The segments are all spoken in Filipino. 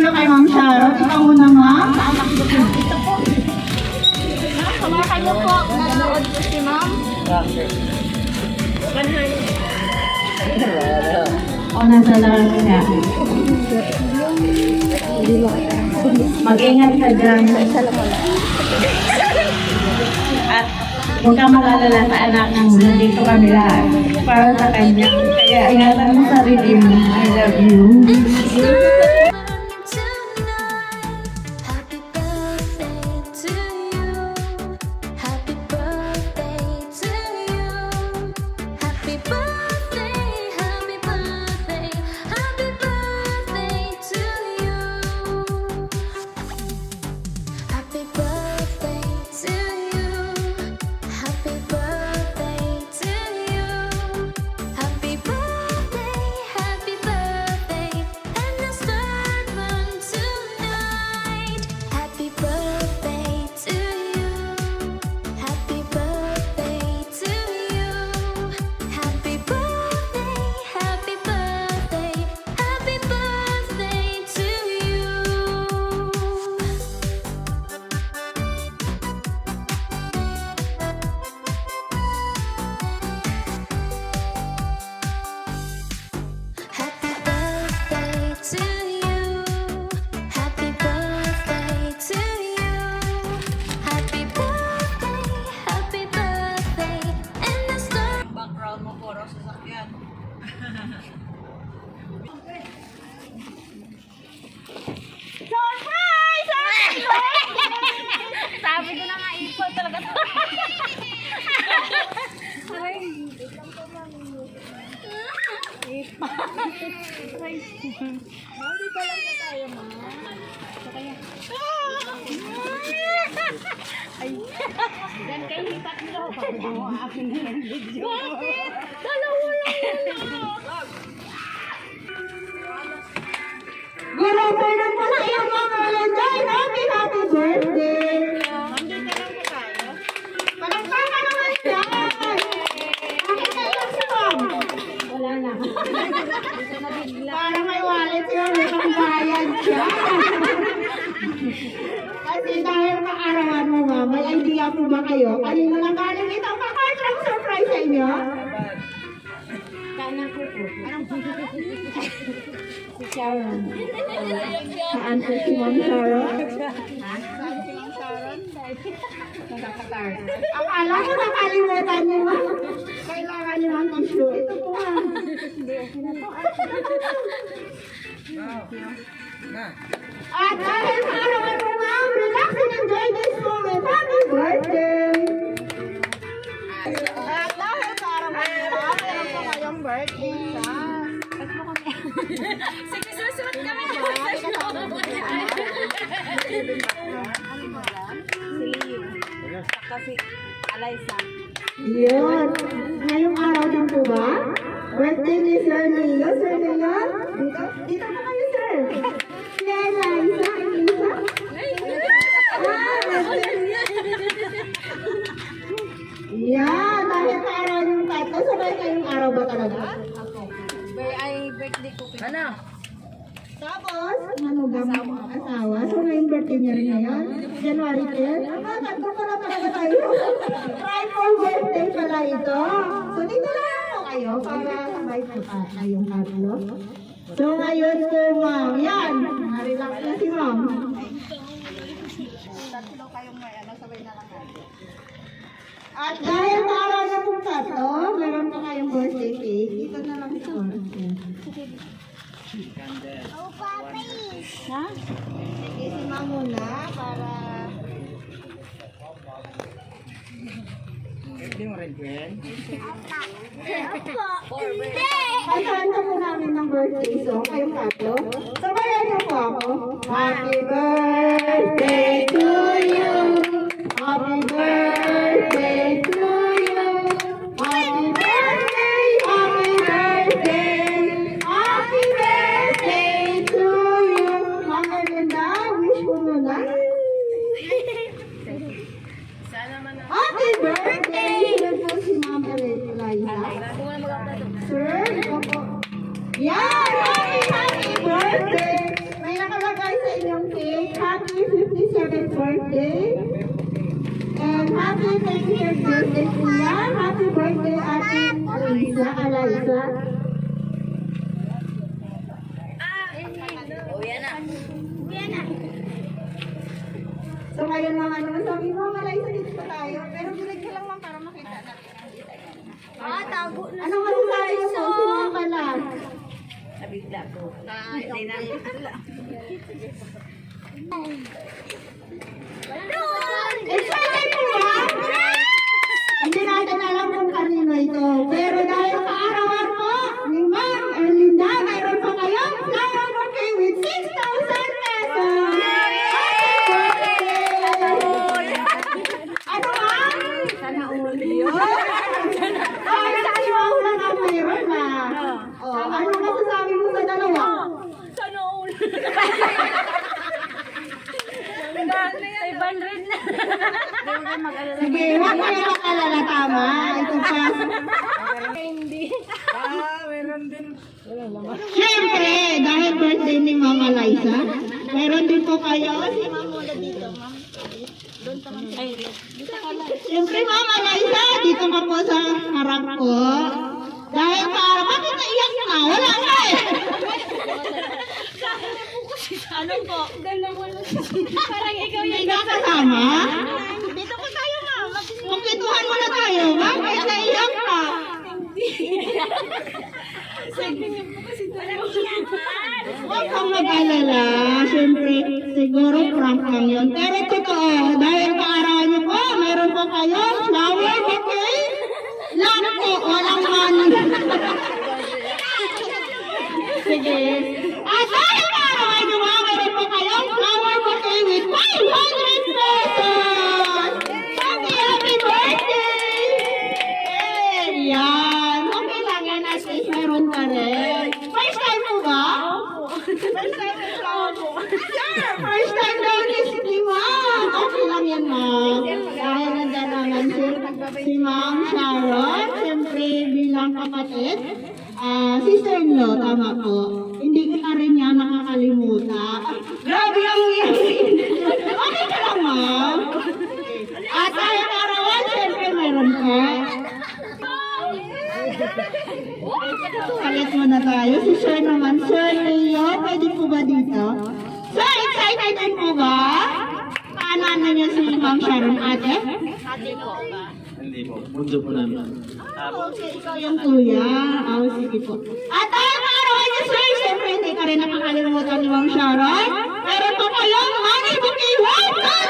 you kay Ma'am Sharon. Ikaw muna, Ma'am. Ito po. Hawakan niyo po. Nanonood po si Ma'am. O, nasa lang niya. Mag-ingat ka dyan. At huwag kang mag-alala sa anak ng nandito kami lahat. Para sa kanya. Kaya ingatan mo sarili mo. I love you. Sabi ko na nga, equal talaga to. Mali pa lang na tayo, Ma. Ay, yan kayo hipat nila ako. Pagkawa akin na yung video. Bakit? Dalawa lang. Guru, pwede po sa iyong mga Valentine. Happy birthday! Nandito lang po tayo. Palagpakan naman siya! Bakit kayo si Ma'am? Wala na. Para may wallet yun, may pangbayad siya. Kasi dahil kaarawan mo, Ma'am, may idea po ba kayo? Kanino lang galing itong pa-card surprise sa inyo? Kana ko po. Si Sharon. Saan po si Ma'am Sharon? Akala ko nakalimutan niyo, Ma'am. Kailangan niyo ang tissue. Ito po, Ma'am. At dahil sa arawan mo, Ma'am, relax and enjoy this moment. Happy birthday! At dahil sa arawan mo, Ma'am, meron po ngayong birthday sa... Sige, susunod kami. Kasi Alaysa. Yun. Ngayong araw din po ba? Birthday ni Sir Leo. Sir Leo? Dito po kayo, sir. Si Eliza. Elisa? Yan. Dahil sa araw yung tatlo, sabay kayong araw ba talaga? Ay, birthday ko. Ano? Tapos, ano ba mga asawa? So, ngayong birthday niya rin ngayon? January 10? Tatlo pala talaga tayo. Trifle birthday pala ito. So, dito lang po kayo para sabay po kayong tatlo. So, ngayon po, Ma'am. Yan. Narelax na si Ma'am. Tatlo kayong may sabay na lang natin. At dahil sa araw na pong tatlo, meron pa kayong birthday cake. Dito na lang ito. Oh, papi! Ha? Sige, si Ma'am muna para... Hindi mo rin, Gwen? Kantahan po namin ng birthday song, kayong tatlo. Sabayan niyo po ako. Happy birthday to you. Happy birthday to you. Happy birthday, happy birthday. Happy birthday to you. Mga ganda, wish ko muna. Happy birthday! Yan po si Ma'am Eliza. Sir, ito po. Yan! Happy birthday! May nakalagay sa inyong cake. Happy 57th birthday. And happy 33rd birthday, Kuya. Happy birthday, Ate Eliza. So ngayon naman sabi mo, Eliza, dito pa tayo. Pero bilag ka lang ma'am para makita natin. Tago na. Ano masasabi mo po? Sino pala? Nabigla ko. Excited po ba? Hindi natin alam kung kanino ito. Pero dahil kaarawan po ni Ma'am Erlinda, mayroon pa kayong flower bouquet with 6,000 pesos. Ano ma'am? Sana uli yun. Ay, naiwaw lang ang mayroon na. Ano masasabi mo sa dalawa? Sana uli. 500 na. Sige, huwag mo yung makalala tama. Ito pa. Hindi. Siyempre, dahil birthday ni Mama Liza, meron din po kayo. Si Ma'am muna dito, Ma'am. Siyempre, Mama Liza, dito ka po sa harap ko. Dahil para, bakit naiyak na? Wala na eh. Ano po? Dalawa lang. Parang ikaw Hindi yung ka kasama. dito po tayo, ma'am. Magkwentuhan mo na tayo. Bakit naiyak ka? Huwag kang mag-alala. Siyempre, siguro prank lang yun. Pero totoo, dahil kaarawan niyo po, meron po kayo flower bouquet. Lang po, walang money. Sige. At dahil kaarawan niyo po, meron po kayo flower bouquet with 500 pesos. Happy birthday! Yan. Okay lang yan. At least meron ka rin. First time mo ba? First time mo ba? Sure! First time daw ni si Ma'am. Okay lang yan, Ma'am. Dahil nandiyan naman si Ma'am Sharon. Siyempre, bilang kapatid. Sister-in-law, tama po. Hindi ko na rin yan nakakalimutan. Grabe ang iyan. Okay ka lang, Ma'am. At dahil arawan, siyempre meron ka. Kalit mo na tayo. Si Sir naman. Sir Leo, pwede po ba dito? Sir, excited din po ba? Paanan na niyo si Ma'am Sharon, ate? Ate ko ba? Hindi po. Mundo po namin. Okay, ikaw yung kuya. Sige po. At dahil arawan niyo, sir, siyempre hindi ka rin nakakalimutan ni Ma'am Sharon. Meron po kayong money bouquet 1,000!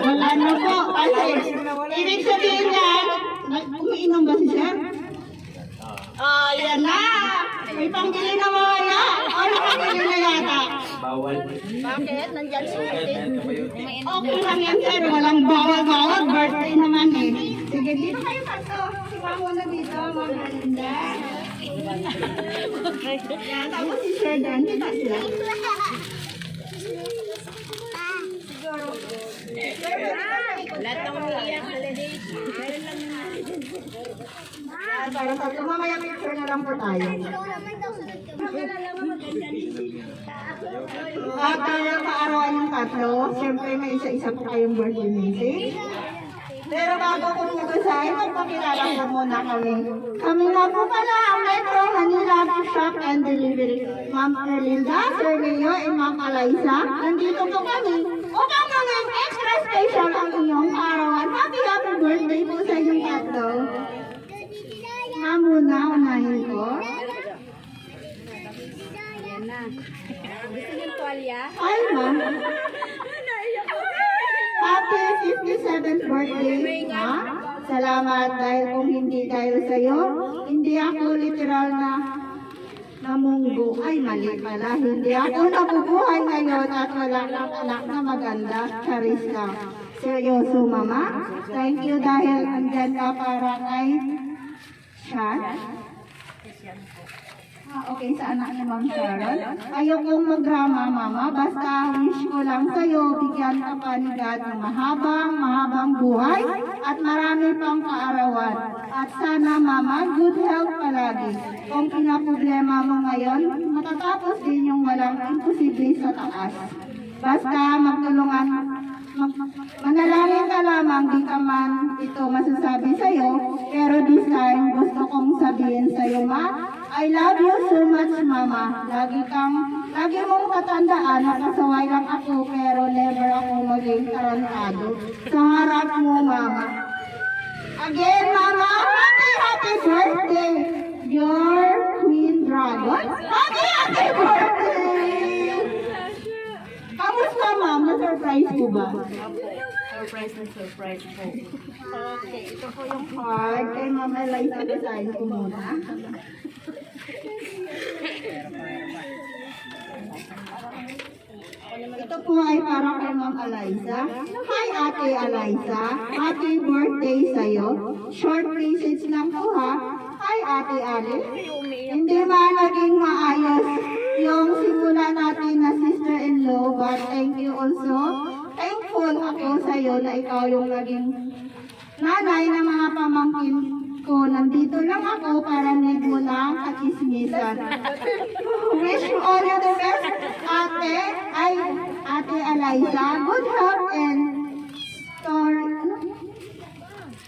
Wala na po. Kasi, ibig sabihin yan, umiinom ba si Sir? Yan na. May pangbili na mo wala. O, nakabili na yata. Bawal. Bakit? Nandyan si ate. Okay lang yan, Sir. Walang bawal-bawal. Birthday naman eh. Sige, dito kayo pato. Si Mama na dito, Ma'am Linda. Yan, tapos si Sir Dan. Kita sila. Lahat ng umiiyak holiday. Para sa mamaya picture na lang po tayo. At dahil kaarawan yung tatlo, siyempre may isa-isa po kayong birthday message. Pero bago ko putusahin, magpakilala ko muna kami. Kami nga po pala ang Metro Manila Shop and Delivery. Ma'am Erlinda, Sir Leo, and Ma'am Eliza, nandito po kami upang gawin extra special ang inyong kaarawan. Happy birthday po sa inyong tatlo. Ma'am, muna, unahin ko. Yan na. Gusto niyo tuwalya? Hi, ma'am. Happy 57th birthday, ma'am. Salamat dahil kung hindi dahil sa'yo, hindi ako literal na namunggo. Ay, mali pala. Hindi ako nabubuhay ngayon at wala ng anak na maganda. Charis lang. Seryoso, mama. Thank you dahil andyan ka para kay Sean. Okay, sa anak ni Ma'am Sharon. Ayokong magdrama, Mama. Basta wish ko lang sa'yo, bigyan ka pa ni God ng mahabang buhay at marami pang kaarawan. At sana, Mama, good health palagi. Kung pinaproblema mo ngayon, matatapos din yung walang imposible sa taas. Basta magtulungan, manalangin ka lamang, di ka man ito masasabi sa'yo, pero this time gusto kong sabihin sa'yo, Ma, I love you so much, Mama. Lagi mong katandaan na kasaway lang ako, pero never ako maging tarantado. Sa harap mo, Mama. Again, Mama, happy birthday! Your Queen Dragon. Happy birthday! Kamusta, Ma'am? Na-surprise ko ba? Surprise po. Okay, ito po yung Card kay Mama Liza, basahin ko muna. Ito po ay para kay Ma'am Eliza. Hi, Ate Eliza. Happy birthday sa'yo. Short message lang po, ha. Hi, Ate Ale. Hindi man naging maayos yung simula natin na sister-in-law, but thank you also. Thankful ako sa'yo na ikaw yung naging nanay ng mga pamangkin ko. Nandito lang ako para need mo lang kachismisan. Wish you all the best, Ate Eliza. Good health and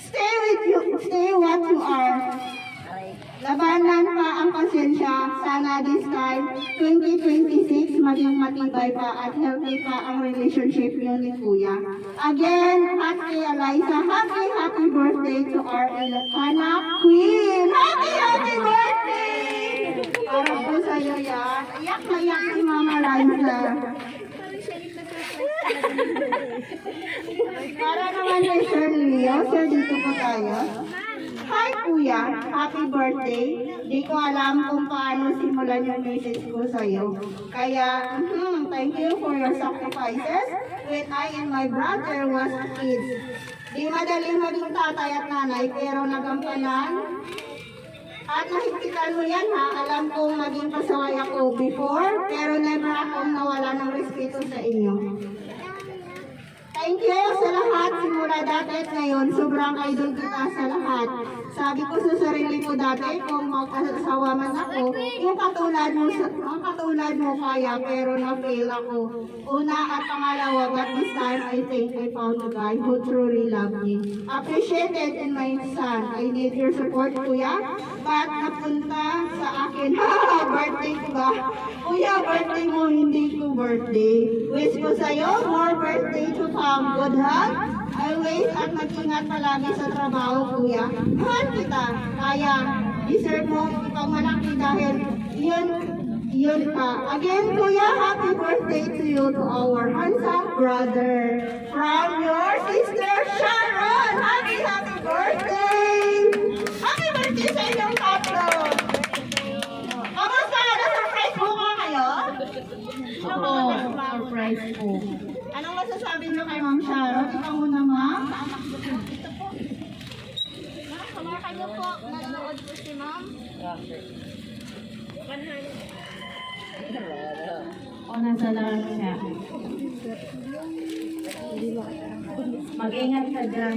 stay what you are. Labanan pa ang pasensya. Sana this time, 2026, maging matibay pa at healthy pa ang relationship niyo ni Kuya. Again, Ate Eliza, happy birthday to our anak Queen! Happy birthday! Para po sa'yo yan. Iyak na iyak si Mama Liza. Para naman kay Sir Leo. Sir, dito po tayo. Hi Kuya, happy birthday. Di ko alam kung paano simulan yung message ko sa'yo. Kaya, thank you for your sacrifices when I and my brother was kids. Di madaling maging tatay at nanay, pero nagampanan. At mahigpitan mo yan, ha. Alam kong maging pasaway ako before, pero never akong nawala ng respeto sa inyo. Thank you sa lahat, simula dati at ngayon, sobrang idol kita sa lahat. Sabi ko sa sarili ko dati, kung magkasawa man ako, yung katulad mo kaya, pero na-fail ako. Una at pangalawa, but this time I think I found a guy who truly loved me. Appreciated in my son. I need your support, Kuya. But napunta sa akin, birthday ko ba? Kuya, birthday mo, hindi ko birthday. Wish ko sa'yo, more birthday to come. Good health. Always at mag-ingat palagi sa trabaho, Kuya. Mahal kita. Kaya, deserve mo ikaw malaki dahil yun ka. Again, Kuya, happy birthday to you, to our handsome brother. From your sister, Sharon. Happy birthday! Happy birthday sa inyong tatlo! Kamusta? Na-surprise mo ka kayo? Oo, surprise po. Anong masasabi mo kay Ma'am Sharon? Ikaw muna, Ma'am. Kamarkan niyo po, nanonood po si Ma'am. O nasa lang siya. Mag-ingat ka dyan.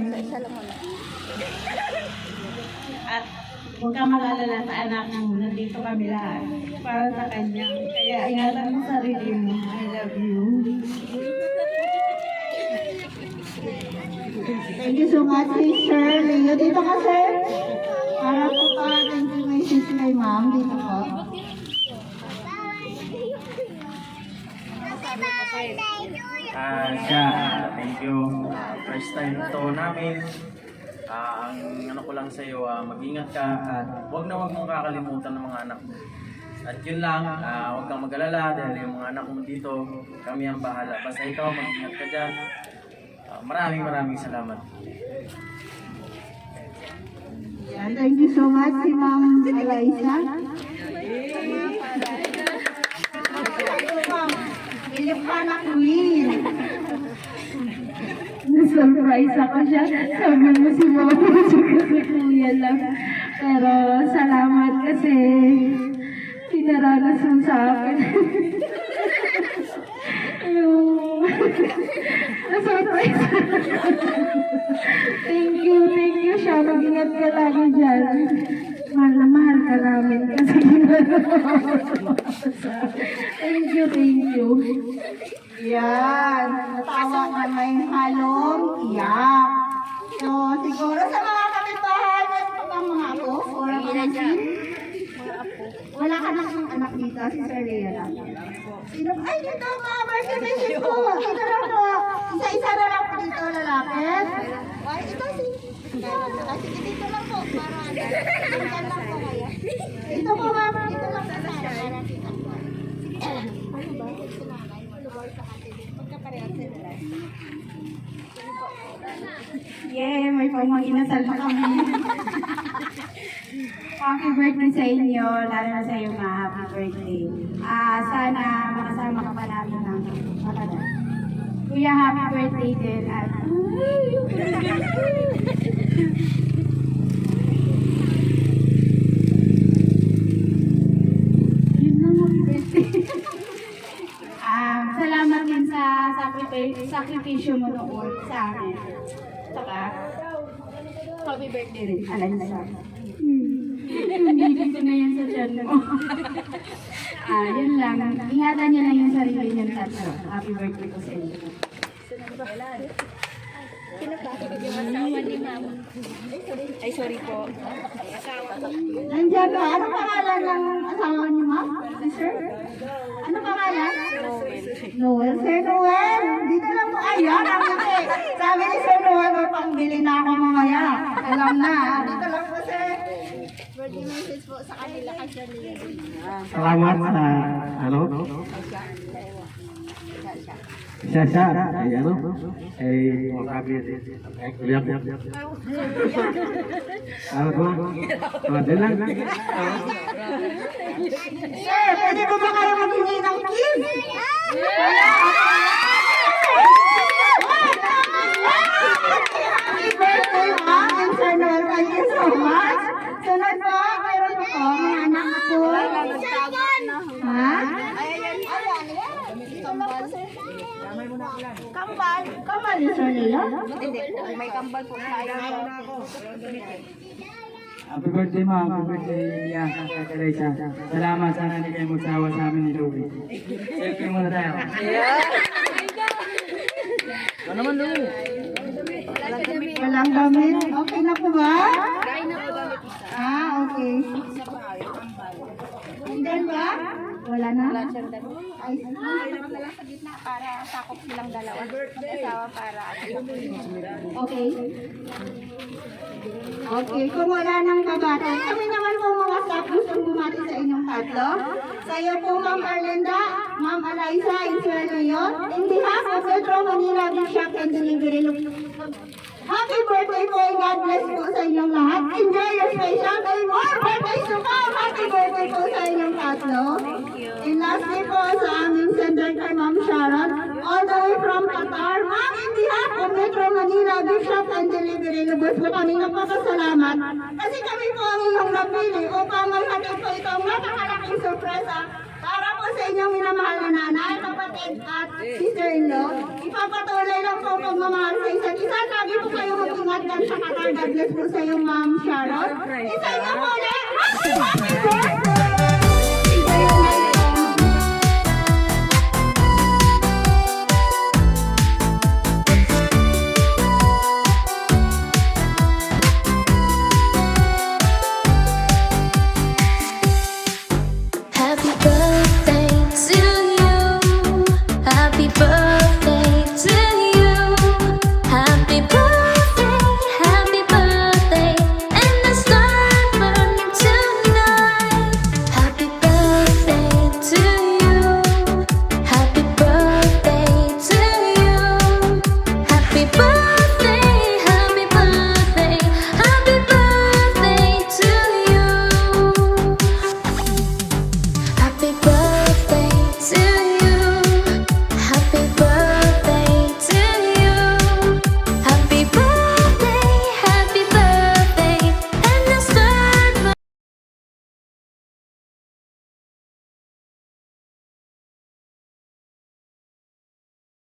At huwag kang mag-alala sa anak mo. Nandito kami lahat. Para sa kanya. Kaya ingatan mo sarili mo. I love you. Thank you so much, Sister Leo. Dito ka, sir. Para po pa, thank you my sister kay Ma'am. Dito po. Siya, thank you. First time to namin. Ang ano ko lang sa'yo, mag-ingat ka at huwag na huwag mong kakalimutan ng mga anak mo. At yun lang, huwag kang mag-alala dahil yung mga anak mo dito, kami ang bahala. Basta ikaw, mag-ingat ka dyan. Maraming salamat. Yan, thank you so much si Ma'am Eliza. Ilip ka na Queen. Na-surprise ako siya. Sabi mo si Mama, si Kuya lang. Pero salamat kasi naranas mo sa akin. Yung na-surprise. Thank you siya. Mag-ingat ka lagi dyan. Mahal na mahal ka namin kasi thank you. Yan. Natawa ka may halong iyak. So, siguro sa mga kapitbahay, meron pa mga apo or mga anak. Wala ka nang anak dito, si Sir Lea lang. Sino? Ay, dito mga merchandise po. Ito lang po. Isa-isa na lang po dito, lalaki. Ay, ito si... Sige, dito lang po. Para dito lang po kayo. Dito po, ma'am. Dito lang po. Para kita po. Ano ba? Ito na nga. Lugar sa atin. Pagkaparehas sila. Yeah, may pamang inasal na kami. Happy birthday sa inyo, lalo na sa iyo ma, happy birthday. Sana makasama ka pa namin ng matagal. Kuya, happy birthday din at... Yun lang, happy birthday. Salamat din sa sakripisyo mo noon sa amin. Saka, happy birthday rin. Alam na siya. Hindi ko na yan sa tiyan mo. Yun lang. Ingatan niyo lang yung sarili niyong tatlo. Happy birthday po sa inyo. Ay, sorry po. Nandiyan ba? Ano pangalan ng asawa niyo, ma'am? Sister? Ano pangalan? Noel. Sir Noel. Dito lang po. Ayan, ang kasi. Sabi ni Sir Noel, may pangbili na ako mamaya. Alam na. Dito lang po, sir. Birthday message po sa kanila kasi Salamat sa ano? Siya, ay ano? Ay, sabi, ay kuyak. Ano ba? Din lang. Sir, pwede ko ba kayo maghingi ng kiss? Happy birthday, ma'am. And Sir Noel, thank you so much. Sunod po, mayroon po po, mga anak ko. Ha? Kambal. Kambal ni Sir Lea? May kambal po tayo. Happy birthday, ma'am. Happy birthday, yeah, Teresa. Salamat, sana hindi kayo magsawa sa amin ni Louie. Selfie muna tayo. Ano naman, Louie? Walang damit. Okay na po ba? Kain na po gamit isa. Okay. And then ba? Wala na? Wala siyang dami. Ay, Naman na lang sa gitna para sakop silang dalawa. Mag-asawa para okay. Okay, kung wala nang kabata, kami naman po mga staff gustong bumati sa inyong tatlo. Sa iyo po, Ma'am Arlinda, Ma'am Eliza, and Sir Leon, in behalf of Metro Manila Bishop and Delivery. Happy birthday po and God bless po sa inyong lahat. Enjoy your special day. More birthdays to come. Happy birthday po sa inyong tatlo. And lastly po sa aming sender kay Ma'am Sharon, all the way from Qatar. Ma'am, in behalf of Metro Manila Bishop and Delivery, lubos po kami nagpapasalamat. Kasi kami po ang iyong napili upang maghatid po itong napakalaking sorpresa para po sa inyong minamahal na nanay, kapatid at sister-in-law. Ipapatuloy lang po pagmamahal sa isa't isa. Lagi po kayo mag-ingat dyan sa Qatar. God bless po sa iyo, Ma'am Sharon. Isa niyo po ulit. Happy birthday!